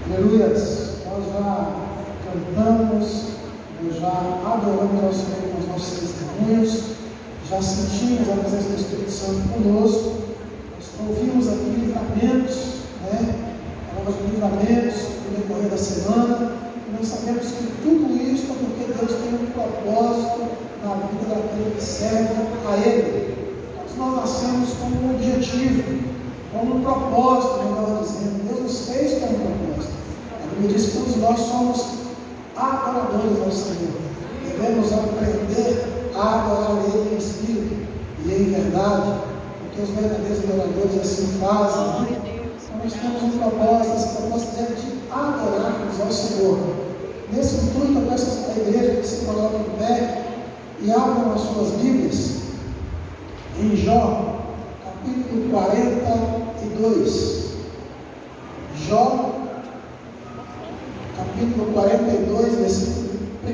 Aleluias, nós já cantamos, nós já adoramos ao Senhor com os nossos testemunhos, já sentimos a presença do Espírito Santo conosco, nós ouvimos aqui livramentos, palavras de livramentos no decorrer da semana, e nós sabemos que tudo isso é porque Deus tem um propósito na vida daquele que serve a Ele. Todos nós nascemos com um objetivo, com um propósito, melhor dizendo. Deus nos fez com um propósito. A Bíblia diz que todos nós somos adoradores ao Senhor. Devemos aprender a adorar Ele em espírito e em verdade, porque os verdadeiros adoradores assim fazem. Então nós temos um propósito, esse propósito é de adorarmos ao Senhor. Nesse intuito, eu peço à igreja que se coloque em pé e abram as suas Bíblias em Jó, capítulo 42. Jó, capítulo 42, versículo 1.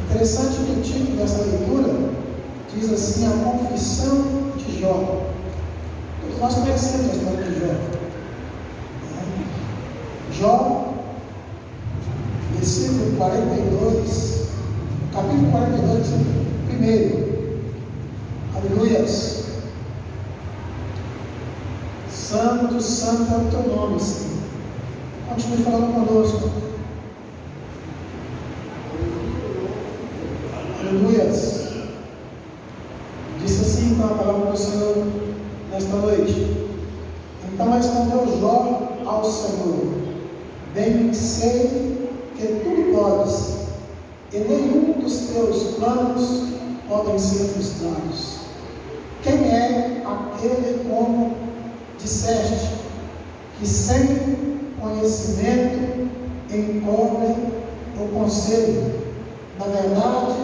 Interessante que o título dessa leitura diz assim: a confissão de Jó. Todos nós conhecemos a história de Jó. Jó, versículo 42, capítulo 42, versículo 1. Aleluias. Santo, santo é o teu nome, Senhor. Continue falando conosco. Aleluias. Disse assim então a palavra do Senhor nesta noite. Então respondeu Jó ao Senhor: bem sei que tudo podes, e nenhum dos teus planos podem ser frustrados. Quem é aquele, como disseste, que sem conhecimento encobre o conselho? Na verdade,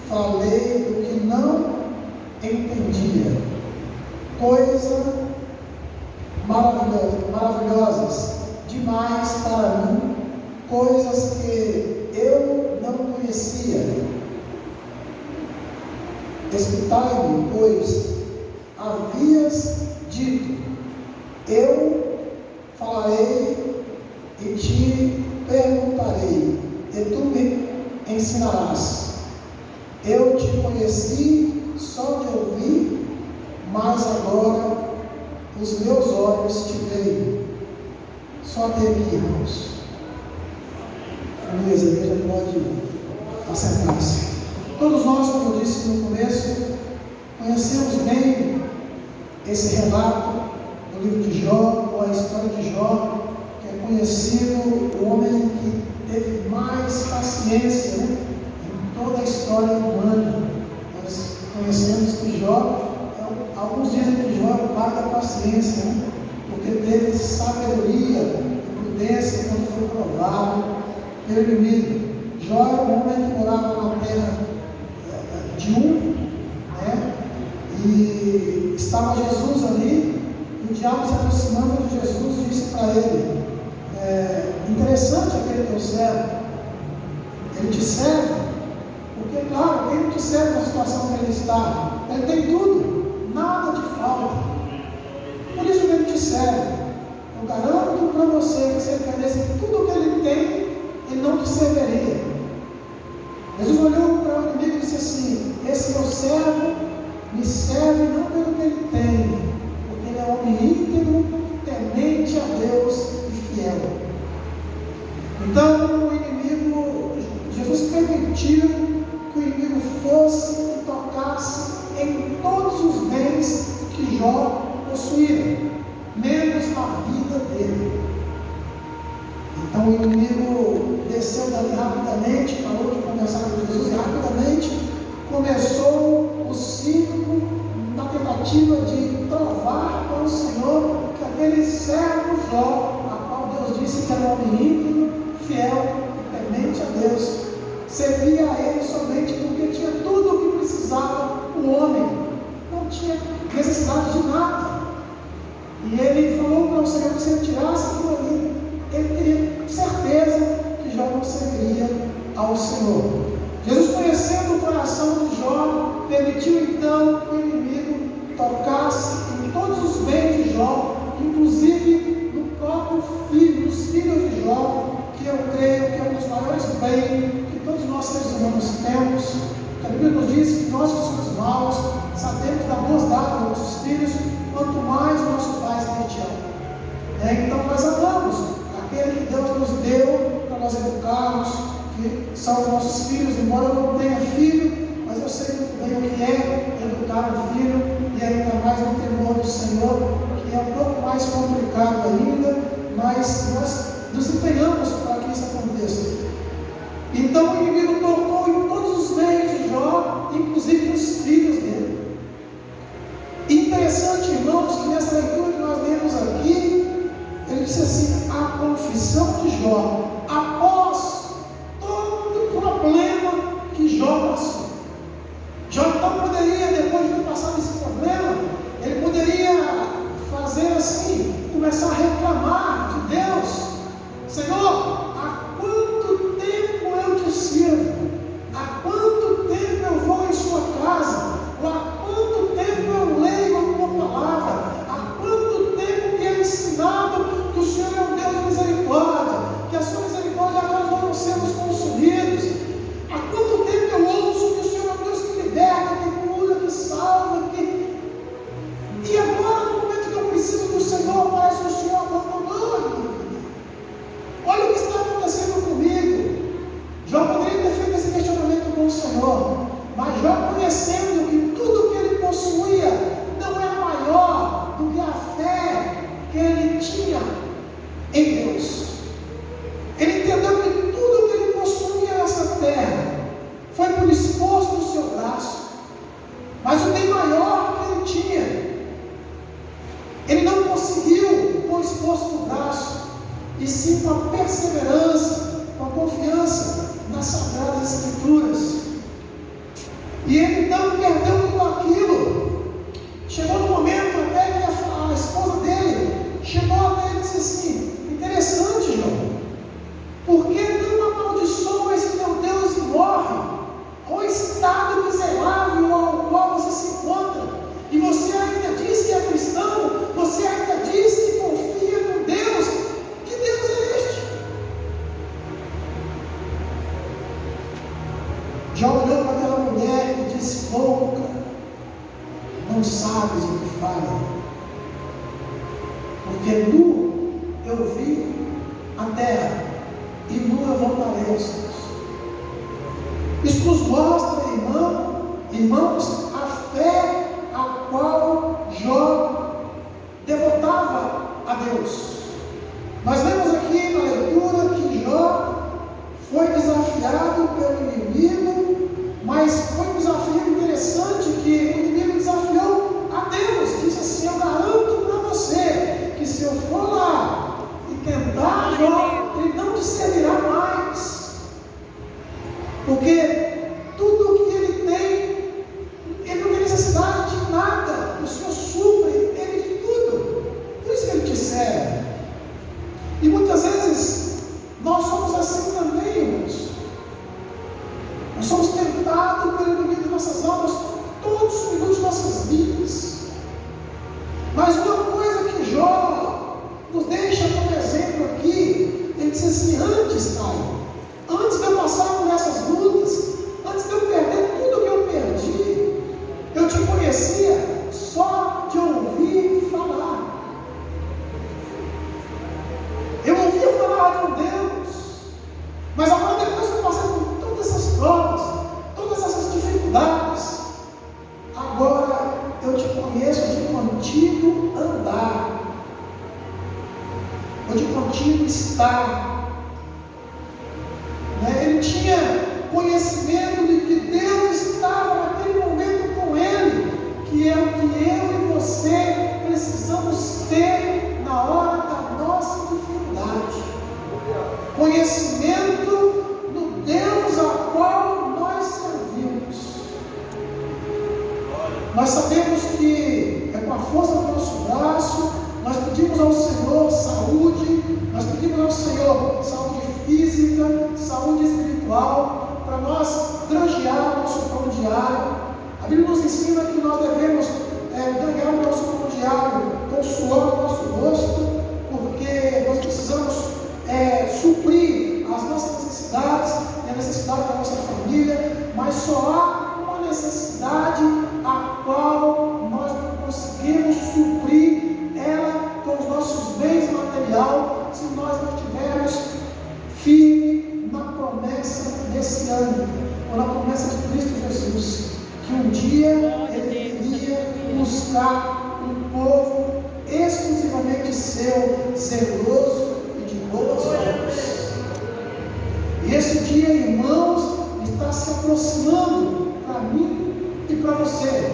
falei do que não entendia, coisas maravilhosas demais para mim, coisas que eu não conhecia. Escutai-me, pois havias dito: eu falarei e te perguntarei, e tu me ensinarás. Eu te conheci só de ouvir, mas agora os meus olhos te veem. Só até aqui, irmãos. A igreja pode assentar-se. Todos nós, como eu disse no começo, conhecemos bem esse relato do livro de Jó, ou a história de Jó, que é conhecido o homem que teve mais paciência, em toda a história humana. Nós conhecemos que Jó, alguns dizem que Jó é o pai da paciência, porque teve sabedoria e prudência quando foi provado pelo inimigo. Jó era um homem que morava na terra de e estava Jesus ali, e o diabo se aproximando de Jesus disse para ele: interessante aquele teu servo, ele te serve, porque claro, ele te serve na situação que ele está, ele tem tudo, nada te falta, por isso que ele te serve. Eu garanto para você que se ele perdesse tudo o que ele tem, ele não te serviria. Jesus olhou para o inimigo e disse assim: esse meu servo me serve não pelo que ele tem, porque ele é homem íntegro, temente a Deus e fiel. Então o inimigo, Jesus permitiu que o inimigo fosse e tocasse em todos os bens que Jó possuía, menos na vida dele. Então o inimigo desceu dali rapidamente, parou de conversar com Jesus e rapidamente começou o ciclo na tentativa de provar para o Senhor que aquele servo Jó, a qual Deus disse que era um homem íntegro, fiel e temente a Deus, servia a ele somente porque tinha tudo o que precisava o homem, não tinha necessidade de nada. E ele falou para o Senhor que se ele tirasse aquilo ali, ele teria certeza permitiu então que o inimigo tocasse em todos os bens de Jó, inclusive no próprio filho, nos filhos de Jó, que eu creio que é um dos maiores bens que todos nós seres humanos temos. A Bíblia nos diz que nós que somos maus, sabemos dar boas dádivas aos nossos filhos, quanto mais o nosso Pai celestial. Então nós amamos aquele que Deus nos deu para nós educarmos, que são os nossos filhos, embora eu não tenha filho, mas eu sei muito bem o que é educar um filho, e ainda mais no temor do Senhor, que é um pouco mais complicado ainda, mas nós nos empenhamos para que isso aconteça. Então o inimigo tocou em todos os meios de Jó, inclusive nos filhos dele. Interessante, irmãos, que nessa leitura que nós lemos aqui, ele disse assim: a confissão de Jó, após todo o problema que Jó passou. Jó então poderia, depois de ter passado esse problema, ele poderia fazer assim, começar a reclamar de Deus: Senhor, há quanto tempo eu te sirvo? Há quanto tempo eu vou em sua casa? Ou há quanto tempo eu leio a tua palavra? Há quanto tempo me é ensinado que o Senhor é um Deus de misericórdia, que a sua misericórdia nós não sermos consumidos? Há quanto tempo eu ouço que o Senhor é um Deus que liberta, que cura, que salva, E agora, no momento que eu preciso do Senhor, parece que o Senhor abandonou. Olha o que está acontecendo comigo. Jó poderia ter feito esse questionamento com o Senhor, mas Jó, conhecendo que tudo que ele possuía não era maior do que a fé que ele tinha em Deus. Ele entendeu que tudo que ele possuía nessa terra foi por esforço do seu braço, mas o bem maior que ele tinha, ele não conseguiu com o esforço do braço, e sim com a perseverança, com a confiança nas Sagradas Escrituras. E ele então perdeu tudo aquilo. Chegou no momento até que a esposa dele chegou até ele e disse assim: interessante, João, por que não amaldiçoa esse teu Deus e morre? Olha o estado miserável ao qual você se encontra, e você ainda diz que é cristão, você ainda diz que confia no Deus. Que Deus é este? Já olhou para aquela mulher e disse: louca, não sabes o que fala, porque nu eu vi a terra, e nu eu voltarei aos céus. Isso nos mostra, irmãos, a fé a qual Jó devotava a Deus. Nós vemos aqui na leitura que Jó foi desafiado pelo inimigo, mas foi um desafio interessante que o inimigo desafiou a Deus. Disse assim: eu garanto para você que se eu for lá e tentar Jó, ele não te servirá mais. Porque tudo o que ele tem, ele não tem necessidade de nada. O Senhor supre ele de tudo. Por isso que ele te serve. E muitas vezes nós somos assim também, irmãos. Nós somos tentados pelo inimigo de nossas almas todos os minutos de nossas vidas. Mas uma coisa que Jó nos deixa como exemplo aqui, ele diz assim: antes, Pai, antes de eu passar por essas lutas, antes de eu perder tudo que eu perdi, eu te conhecia só de ouvir falar. Eu ouvia falar de um Deus, mas agora, depois que eu passei por todas essas provas, todas essas dificuldades, agora eu te conheço de contigo andar, ou de contigo estar. Ele tinha conhecimento de que Deus estava naquele momento com ele, que é o que eu e você precisamos ter na hora da nossa dificuldade. Conhecimento do Deus a qual nós servimos. Nós sabemos que é com a força do nosso braço. Nós pedimos ao Senhor saúde, nós pedimos ao Senhor saúde física, saúde espiritual, para nós granjear o nosso pão diário. A A Bíblia nos ensina que nós devemos ganhar o nosso pão diário com o suor do nosso rosto, porque nós precisamos suprir as nossas necessidades e a necessidade da nossa família, mas só há uma necessidade a qual nós não conseguimos suprir ela com os nossos bens materiais se nós não estivermos firmes na promessa desse ano, ou na promessa de Cristo Jesus, que um dia Ele viria buscar um povo exclusivamente seu, zeloso e de boas obras. E esse dia, irmãos, está se aproximando para mim e para você.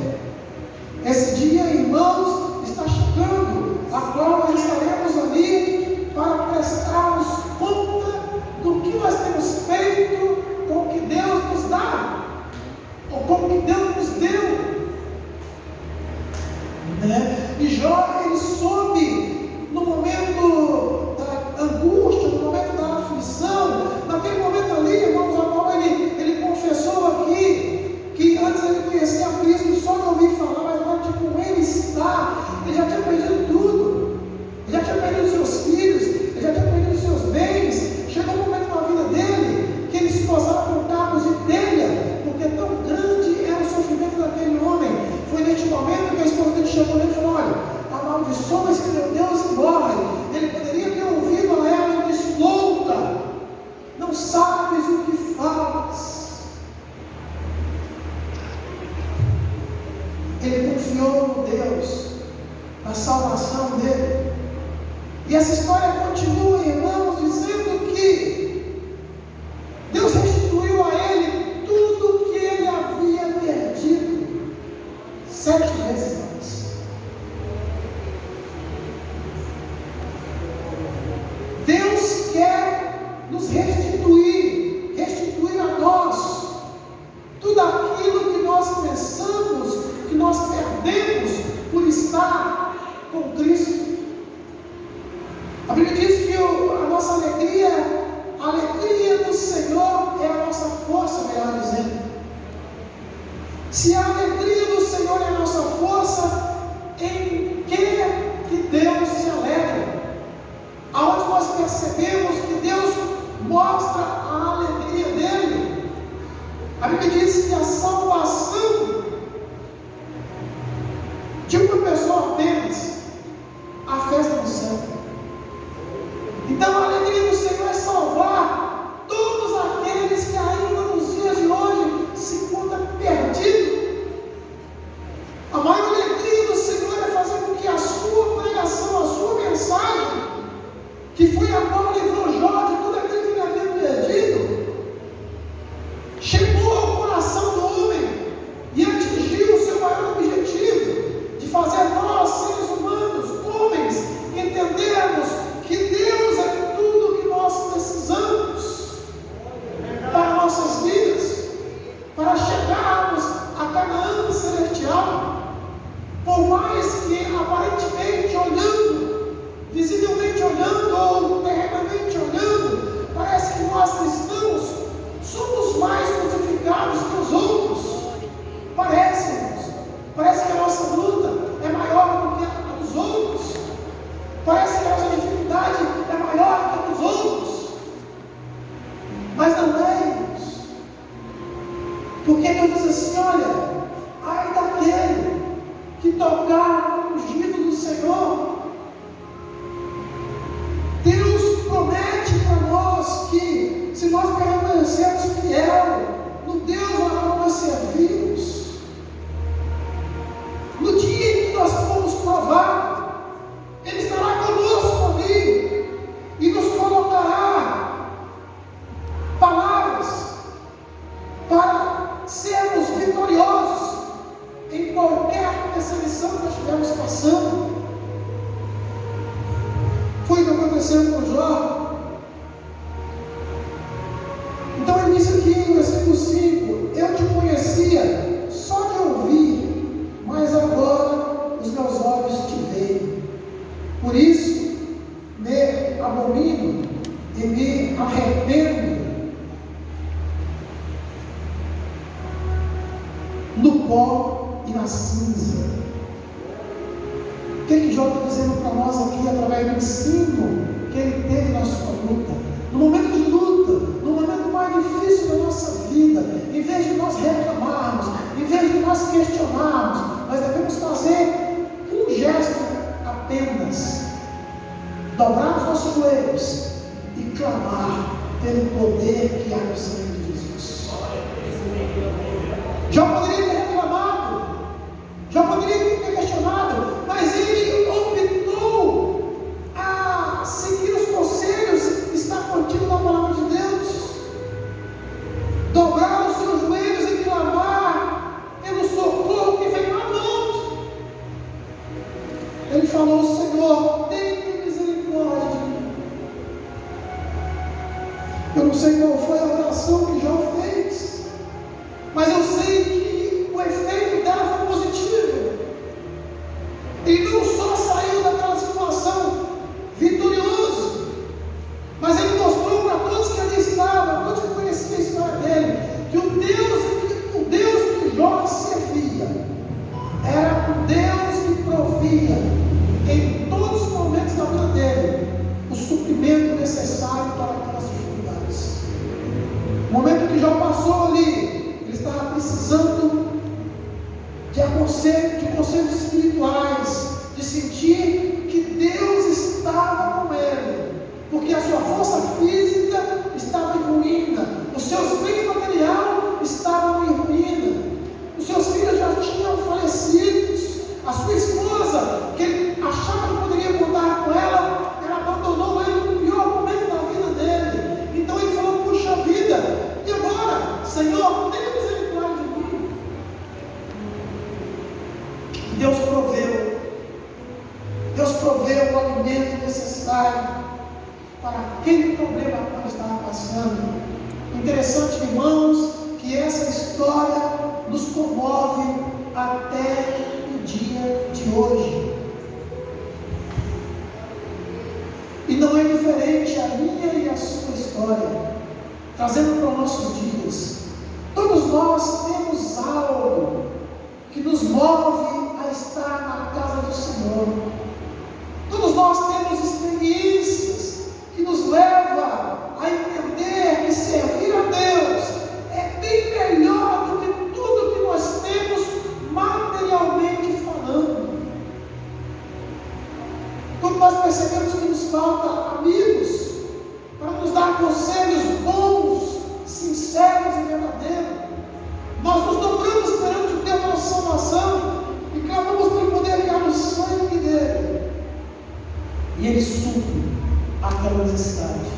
Esse dia, irmãos, está chegando, a qual nós estaremos ali para prestarmos conta do que nós temos feito com o que Deus nos dá, ou com o que Deus nos deu. E Jó, ele soube, no momento da angústia, no momento da aflição, naquele momento ali, irmãos, a qual ele confessou aqui, que antes ele conhecia a Cristo só de ouvir falar, mas agora de como ele está, ele já tinha perdido tudo, ele já tinha perdido seus filhos, ele já tinha perdido seus bens. Chegou um momento na vida dele, que ele se posava com cabos de telha, porque tão grande era o sofrimento daquele homem. Foi neste momento que a esposa dele chegou nele e falou: olha, amaldiçoa esse meu Deus e morre. Ele poderia ter ouvido a ela e disse: louca, não sabes o que falas. Ele confiou no Deus, na salvação dele. E essa história continua, irmãos, dizendo que Deus restituiu a ele tudo que ele havia perdido 7 vezes mais. Deus quer nos restituir a nós tudo aquilo que nós pensamos que nós perdemos por estar com Cristo. A Bíblia diz que a nossa alegria, a alegria do Senhor é a nossa força, melhor dizendo. Se a alegria do Senhor é a nossa força, em que Deus se alegra? Aonde nós percebemos que Deus mostra a alegria dele? A Bíblia diz que a salvação de uma pessoa apenas, a festa no céu. Então a alegria do Senhor é salvar todos aqueles que ainda nos dias de hoje se encontram perdidos. A maior alegria do Senhor é fazer com que a sua pregação, a sua mensagem, que foi a qual livrou Jó de tudo aquilo que ele havia perdido, chegou ao coração do homem e atingiu o seu maior objetivo, de fazer nós, seres humanos, homens, entendermos que Deus é tudo que nós precisamos para nossas vidas, para chegarmos a Canaã celestial. Por mais que aparentemente olhando, visivelmente olhando ou terrenamente olhando, parece que nós cristãos somos mais crucificados que os outros. Parece que a nossa luta é maior do que a dos outros. Parece que a nossa dificuldade é maior que a dos outros. Mas não é, irmãos. Porque Deus diz assim: olha, ai daquele que tocar no ungido do Senhor. Deus promete para nós que, se nós permanecermos fiel no Deus a qual nós servimos, no dia em que nós formos provados, Ele estará conosco ali e nos colocará palavras para sermos vitoriosos em qualquer perseguição que nós estivermos passando. Foi o que aconteceu com Jó. Então ele diz aqui no versículo 5: eu te conhecia só de ouvir, mas agora os meus olhos te veem. Por isso me abomino e me arrependo no pó e na cinza. O que Jó está dizendo para nós aqui, através do ensino que ele teve na sua luta? No momento de luta, no momento mais difícil da nossa vida, em vez de nós reclamarmos, em vez de nós questionarmos, nós devemos fazer um gesto apenas: dobrar os nossos joelhos e clamar pelo poder que há no sangue de Jesus. Jó poderia ter reclamado, Jó poderia ter questionado, mas ele optou a seguir os conselhos, estar contigo na palavra de Deus, dobrar os seus joelhos e clamar pelo socorro que vem clamando. Ele falou: Senhor, tem misericórdia de mim. Eu não sei qual foi a oração que Jó fez, mas eu sei que o efeito dela foi positivo. Ele não só saiu daquela situação vitorioso, mas ele mostrou para todos que ali estavam, todos que conheciam a história dele, que o Deus que Jó servia era o Deus que provia em todos os momentos da vida dele o suprimento necessário para aquelas dificuldades. No momento que Jó passou ali, ele estava precisando de conselhos espirituais, de sentir que Deus estava com ele, porque a sua força física estava em ruína, os seus bens materiais estavam em ruína, os seus filhos já tinham falecido, a sua esposa, que ele achava que poderia contar com ela, ela abandonou ele no pior momento da vida dele. Então ele falou: puxa vida, e agora, Senhor, tenha misericórdia de mim. Deus proveu o alimento necessário para aquele problema que ele estava passando. Interessante, irmãos, que essa história nos comove até o dia de hoje. E não é diferente a minha e a sua história, trazendo para os nossos dias. Todos nós temos algo que nos move a estar na casa do Senhor. Todos nós temos experiências que nos levam a entender que servir a Deus é bem melhor do que tudo que nós temos materialmente falando. Quando nós percebemos que nos falta amigos para nos dar conselhos bons, sinceros e verdadeiros, nós nos dobramos perante o Deus da salvação e clamamos pelo poder que há no sangue dele, e ele supre aquela necessidade.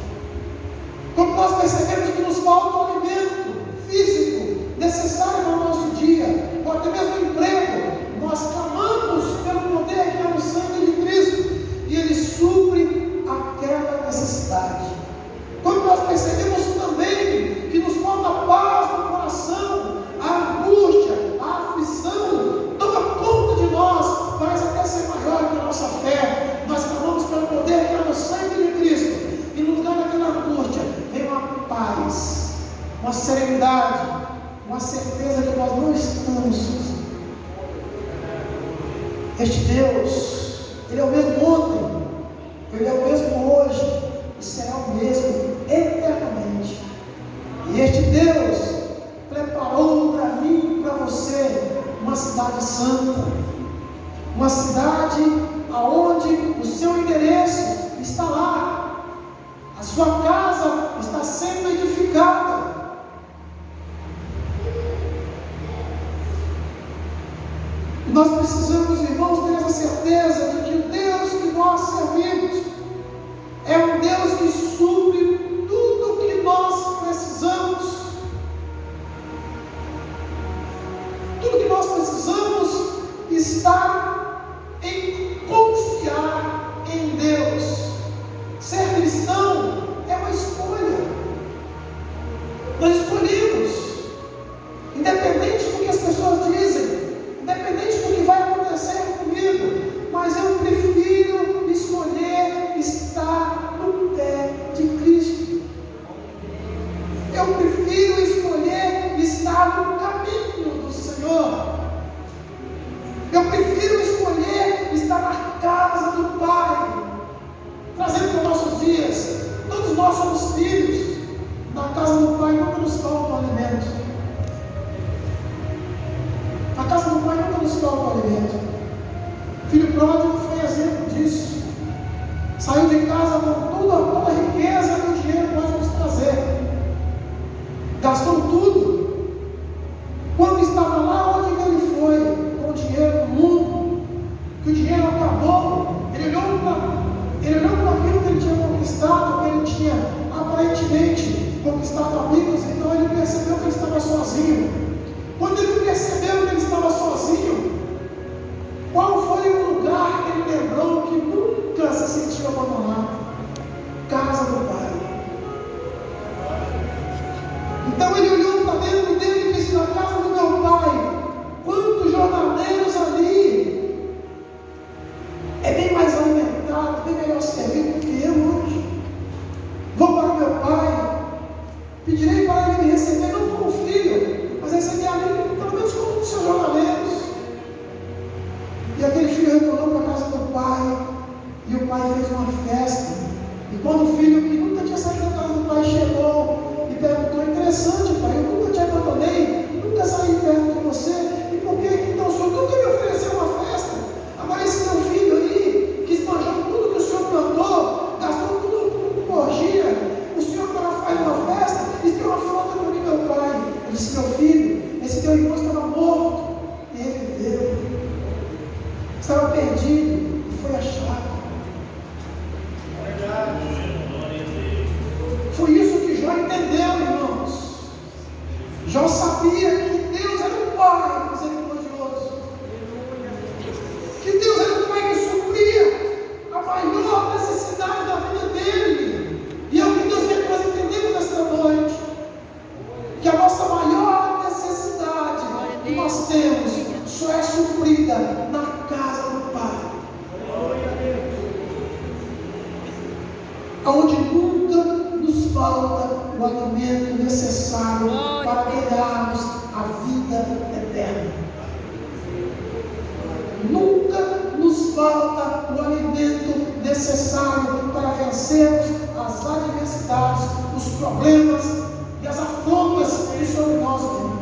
Quando nós percebemos que nos falta o alimento físico necessário para o nosso dia, ou até mesmo o emprego, nós clamamos pelo poder que há no sangue de Cristo, e ele supre aquela necessidade. Quando nós percebemos também que nos falta paz no coração, a angústia, a aflição toma conta de nós, parece até ser maior que a nossa fé, nós clamamos pelo poder que há no sangue de Cristo, e no lugar daquela angústia vem uma paz, uma serenidade, uma certeza que nós não estamos sozinhos. Este Deus, ele é o mesmo ontem, ele é o mesmo hoje e será o mesmo eternamente. E este Deus preparou para mim e para você uma cidade santa, uma cidade aonde o seu endereço está lá, a sua casa está sendo edificada. E nós precisamos, irmãos, ter essa certeza de que o Deus que nós servimos é um Deus que supre tudo o que nós precisamos. Tudo que nós precisamos está em confiar em Deus. Ser cristão é uma escolha. Nós escolhemos, independente do que as pessoas dizem, independente do que vai acontecer comigo, mas eu prefiro escolher estar no pé de Cristo. Eu prefiro escolher estar no caminho do Senhor. Eu prefiro escolher estar na casa do Pai, trazendo para os nossos dias. Todos nós somos filhos. Na casa do Pai nunca nos falta o alimento. Na casa do Pai nunca nos falta o alimento. Filho pródigo foi exemplo disso. Saiu de casa com toda a riqueza que o dinheiro pode nos trazer. Gastou tudo. Quando estava lá, onde ele foi? Com o dinheiro do mundo. Que o dinheiro acabou. Ele olhou para aquilo que ele tinha conquistado, que ele tinha aparentemente conquistado amigos. Então ele percebeu que ele estava sozinho. Quando ele percebeu que ele estava sozinho, qual foi o lugar que ele lembrou que nunca se sentiu abandonado? Casa do Pai. Então ele olhou para dentro dele e disse: na casa do meu Pai, quantos jornaleiros ali, é bem mais alimentado, bem melhor servido do que eu hoje. Vou para o meu Pai, pedirei para ele me receber, não como filho, mas receber a mim, pelo menos como um dos seus jornaleiros. E aquele filho retornou para a casa do pai, e o pai fez uma festa. E quando o filho, que nunca tinha saído da casa do pai, chegou e perguntou: interessante, pai, eu nunca te abandonei, nunca saí perto de você, e por que então o senhor nunca me ofereceu uma festa? Agora esse meu filho aí, que esbanjou tudo que o senhor plantou, gastou tudo com orgia, o senhor agora faz uma festa e tem uma foto para mim, meu pai. Eu disse: meu filho, esse teu irmão estava morto e reviveu. Estava perdido e foi achado. Foi isso que Jó entendeu, irmãos. Jó sabia que Deus era um Pai misericordioso, que Deus era um Pai que supria a maior necessidade da vida dele. E é o que Deus quer que nós entendemos nesta noite, que a nossa maior necessidade que nós temos só é suprida na casa do Pai, onde nunca nos falta o alimento necessário para ganharmos a vida eterna. Nunca nos falta o alimento necessário para vencermos as adversidades, os problemas e as afrontas que sobre nós vêm.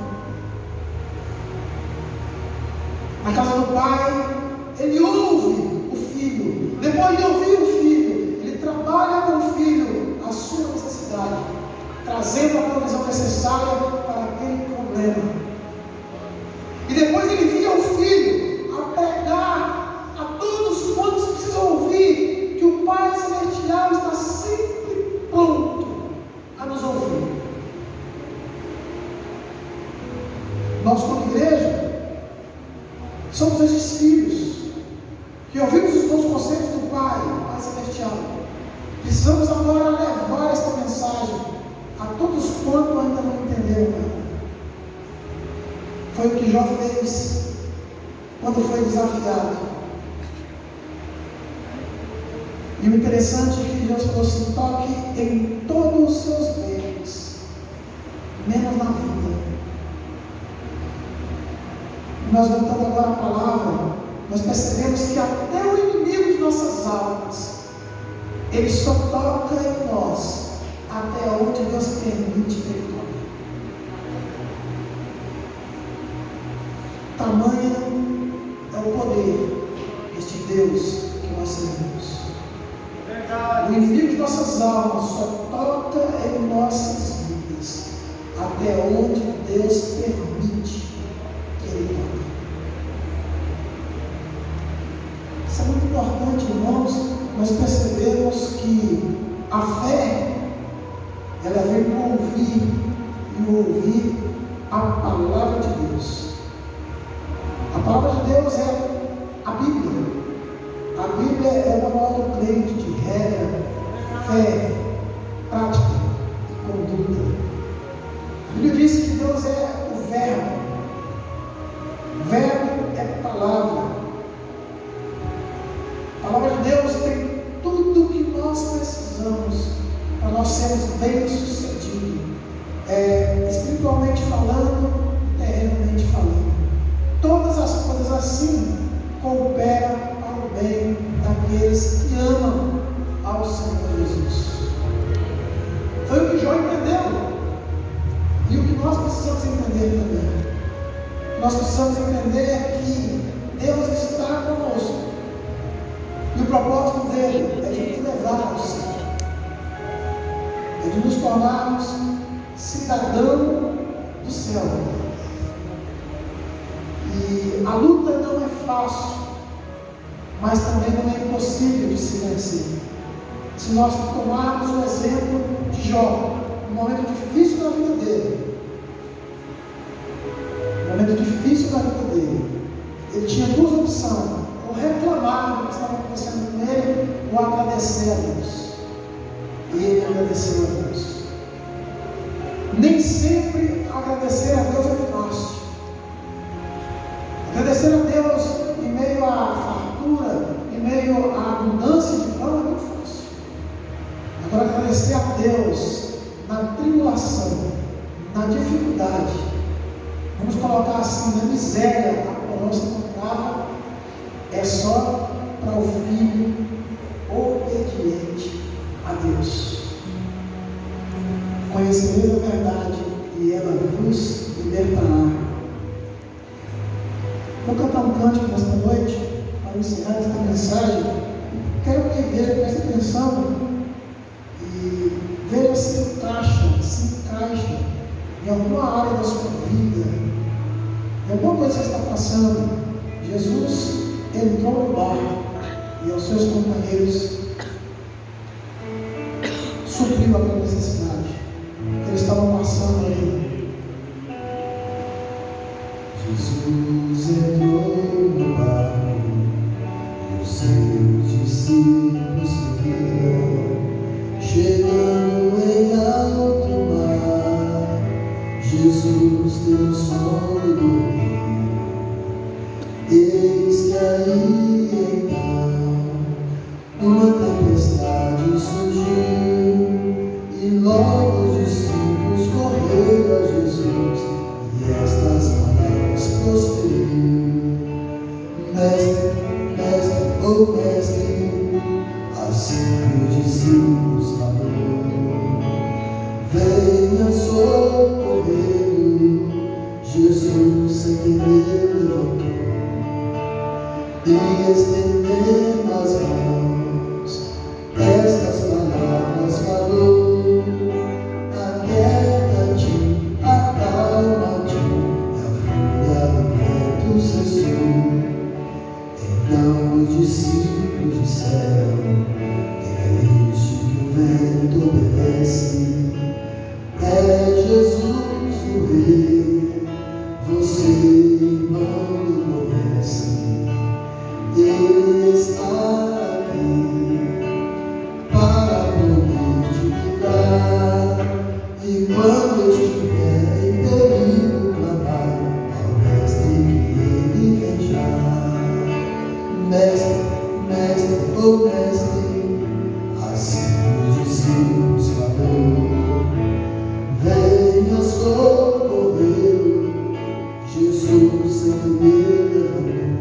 Na casa do Pai, ele ouve o filho. Depois de ouvir o filho, ele trabalha com o filho a sua necessidade, trazendo a provisão necessária para aquele problema. E depois ele envia o filho a pregar a todos quantos precisam ouvir que o Pai Celestial está sempre pronto a nos ouvir. Nós, como igreja, somos esses filhos que ouvimos os bons conselhos do Pai Celestial. Precisamos agora levar esta mensagem a todos quantos ainda não entenderam nada. Foi o que Jó fez quando foi desafiado. E o interessante é que Deus falou assim: toque em todos os seus bens, menos na vida. Nós voltando agora à palavra, nós percebemos que até o inimigo de nossas almas, ele só toca em nós até onde Deus permite que ele toque. Tamanho é o poder deste Deus que nós servimos. O inimigo de nossas almas só toca em nossas vidas até onde Deus permite que ele toque. Isso é muito importante, irmãos. Nós percebemos que a fé, ela vem por ouvir, e ouvir a palavra de Deus. A palavra de Deus é a Bíblia. A Bíblia é o manual do crente de regra, fé, prática e conduta. A Bíblia diz que Deus é o Verbo. O Verbo é palavra. A palavra de Deus tem tudo o que nós precisamos para nós sermos bem-sucedidos, espiritualmente falando, terrenamente falando. Todas as coisas assim estou entendendo. E o que nós precisamos entender também, nós precisamos entender que Deus está conosco. E o propósito dele é de nos levar ao céu, é de nos tornarmos cidadão do céu. E a luta não é fácil, mas também não é impossível de se vencer. Se nós tomarmos o exemplo de Jó, um momento difícil na vida dele, ele tinha duas opções: ou reclamar do que estava acontecendo com ele, ou agradecer a Deus. E ele agradeceu a Deus. Nem sempre agradecer a Deus é fácil. Agradecer a Deus em meio à fartura, em meio à abundância de pão é muito fácil. Agora, agradecer a Deus na tribulação, na dificuldade, vamos colocar assim, na miséria a qual se encontrava, é só para o filho obediente a Deus. Conhecereis a verdade e ela vos libertará. Vou cantar um cântico nesta noite para encerrar esta mensagem. Quero que a igreja preste atenção e veja se encaixa em alguma área da sua vida, em alguma coisa que você está passando. Jesus entrou no barco e aos seus companheiros supriu aquela necessidade que eles estavam passando ali. Jesus entrou no barco e os seus discípulos seguiram, chegando em alto mar. Jesus deu som e dormiu. Eis que aí então uma tempestade surgiu, e logo os discípulos correram a Jesus, e estas palavras proferiu: Mestre, mestre, oh mestre, assim os discípulos falou, venha socorrer. Jesus sem querer levantou e estendendo as mãos, estas palavras falou: aquieta-te, acalma-te. E a fúria do vento cessou. Então os discípulos disseram: é este que o vento obedece, é Jesus o Rei, você, irmão, o conhece. Ele está aqui para poder te livrar, e quando estiver em perigo, clamar ao mestre que ele vem já. Mestre, mestre, oh mestre, assim os discípulos falou, venha socorrer. Jesus sem temer levantou,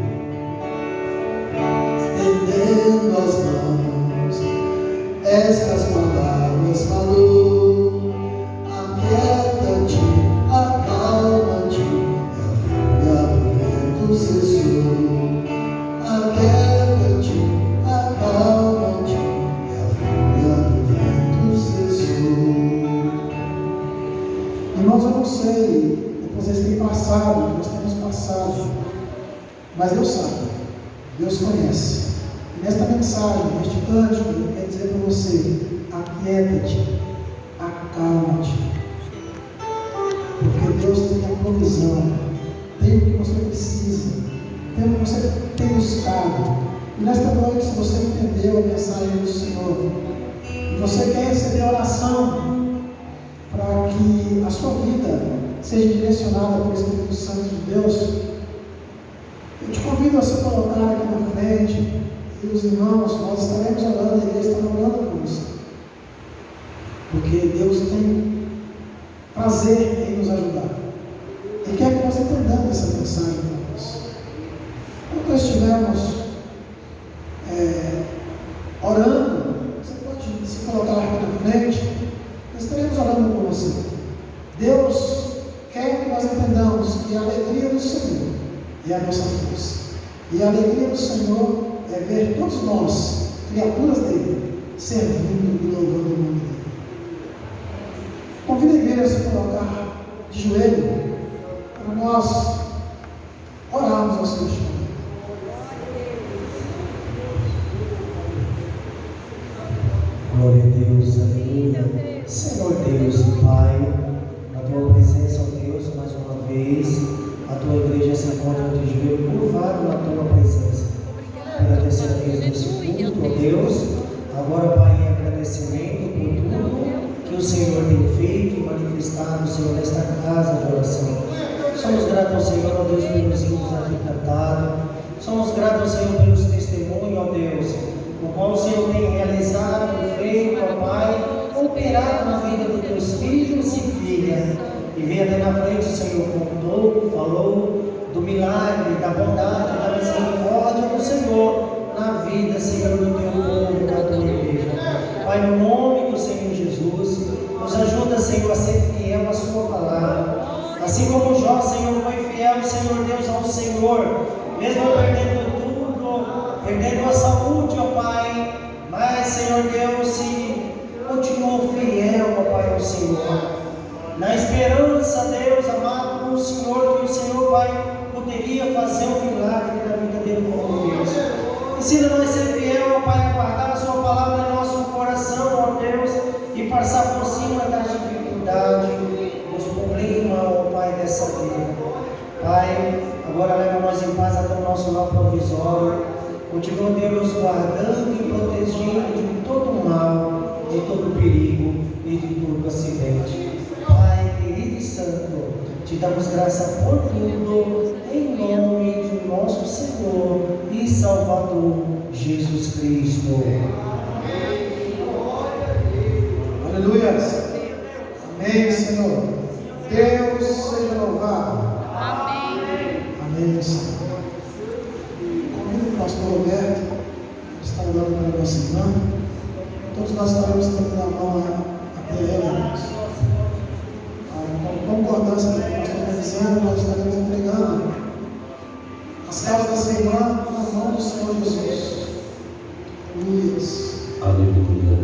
estendendo as mãos, estas palavras falou: aquieta-te, acalma-te. E a fúria do vento cessou. Aquieta-te, acalma-te. E a fúria do vento cessou. Irmãos, eu não sei, vocês têm passado, nós temos passado, mas Deus sabe, Deus conhece. E nesta mensagem, neste cântico, eu quero dizer para você: aquieta-te, acalma-te, porque Deus tem a provisão, tem o que você precisa, tem o que você tem buscado. E nesta noite, se você entendeu a mensagem do Senhor, e você quer receber oração para que a sua vida seja direcionada pelo Espírito Santo de Deus, eu te convido a se colocar aqui na frente, e os irmãos, nós estaremos orando, a igreja está orando por você, porque Deus tem prazer em nos ajudar, e quer que nós entendamos essa mensagem para nós. Quando nós estivermos orando, você pode se colocar aqui na frente, nós estaremos orando por você. Deus quer que nós entendamos que a alegria do Senhor é a nossa força. E a alegria do Senhor é ver todos nós, criaturas dele, servindo e louvando o nome dele. Convido a igreja a se colocar de joelho para nós orarmos ao Senhor. Glória a Deus, aleluia. Senhor Deus e Pai, na tua presença, ó Deus, mais uma vez, a tua igreja se encontra de joelho curvado na tua presença. Pela terceira vez nesse culto, ó Deus, agora, Pai, em agradecimento por tudo que o Senhor tem feito e manifestado, Senhor, nesta casa de oração. Somos gratos ao Senhor, ó Deus, pelos hinos aqui cantados. Somos gratos ao Senhor pelos testemunhos, ó Deus, o qual o Senhor tem realizado, feito, ó Pai, operado na vida dos teus filhos e filhas. E veio até na frente, o Senhor contou, falou do milagre, da bondade, da misericórdia do Senhor na vida, Senhor, do teu povo, da tua igreja. Pai, no nome do Senhor Jesus, nos ajuda, Senhor, a ser fiel à sua palavra. Assim como Jó, Senhor, foi fiel, Senhor Deus, ao Senhor, mesmo perdendo tudo, perdendo a saúde, ó Pai, mas, Senhor Deus, se continuou fiel, ó Pai, ao Senhor, na esperança, Deus amado, no Senhor, que o Senhor, Pai, poderia fazer um milagre na vida dele como Deus. Ensina-nos a ser fiel, ó Pai, a guardar a sua palavra em nosso coração, ó Deus, e passar por cima das dificuldades, dos problemas, ó Pai, dessa vida. Pai, agora leva nós em paz até o nosso lar provisório. Continua, Deus, guardando e protegendo de todo mal, de todo perigo e de todo acidente. Pai, querido e santo, te damos graça por tudo, em nome do nosso Senhor e Salvador, Jesus Cristo. Aleluia. Amém, Senhor. Deus seja louvado. Amém, Senhor. Convido o pastor Roberto, que está orando pela nossa irmã. Todos nós estaremos dando a mão até ela, irmãos. Com concordância com o que o pastor está dizendo, nós estaremos entregando as causas dessa irmã na mão do Senhor Jesus. Aleluia.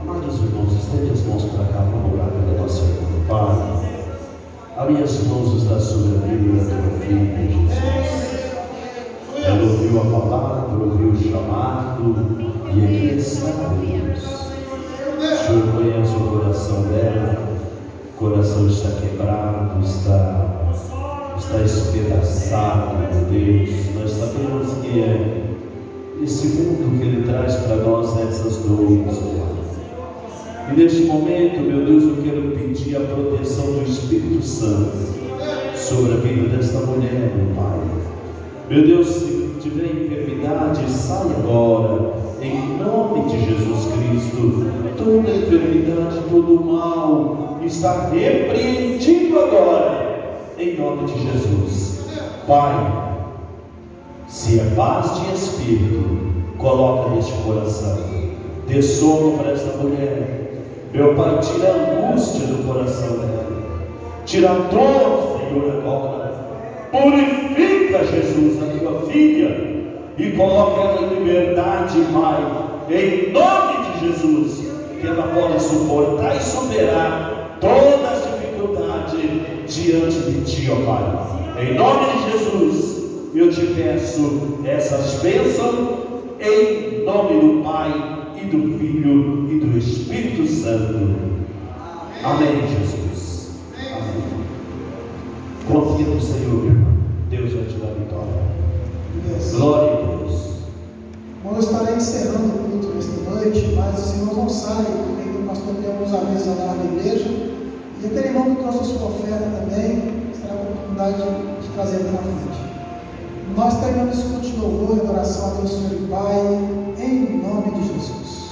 Amados irmãos, estende as mãos para cá, vamos orar pela nossa irmã. Pai, as minhas mãos estão sobre a vida da tua filha, Jesus. Ela ouviu a palavra, ouviu o chamado, e aqui está Deus. O Senhor conhece o coração dela, o coração está quebrado, está espedaçado, meu Deus. Nós sabemos que é esse mundo que Ele traz para nós essas dores, Pai. E neste momento, meu Deus, eu quero pedir a proteção do Espírito Santo sobre a vida desta mulher, meu Pai. Meu Deus, se tiver enfermidade, sai agora, em nome de Jesus Cristo. Toda enfermidade, todo mal está repreendido agora, em nome de Jesus. Pai, se é paz de espírito, coloca neste coração, dê sono para esta mulher. Meu Pai, tira a angústia do coração dela, tira a dor, Senhor, agora. Purifica, Jesus, a tua filha e coloca ela em liberdade, Pai, em nome de Jesus, que ela possa suportar e superar todas as dificuldades diante de Ti, ó Pai. Em nome de Jesus, eu te peço essas bênçãos, em nome do Pai, e do Filho e do Espírito Santo. Amém, Jesus. Amém. Confia no Senhor, meu irmão. Deus vai te dar vitória. Glória a Deus. Bom, eu estarei encerrando o culto nesta noite, mas os irmãos não saem, porque o pastor tem alguns avisos lá na igreja. E aquele irmão que trouxe a sua oferta também, terá a oportunidade de trazer aqui na frente. Nós terminamos esse culto de louvor e adoração a Deus, Senhor e Pai, em nome de Jesus.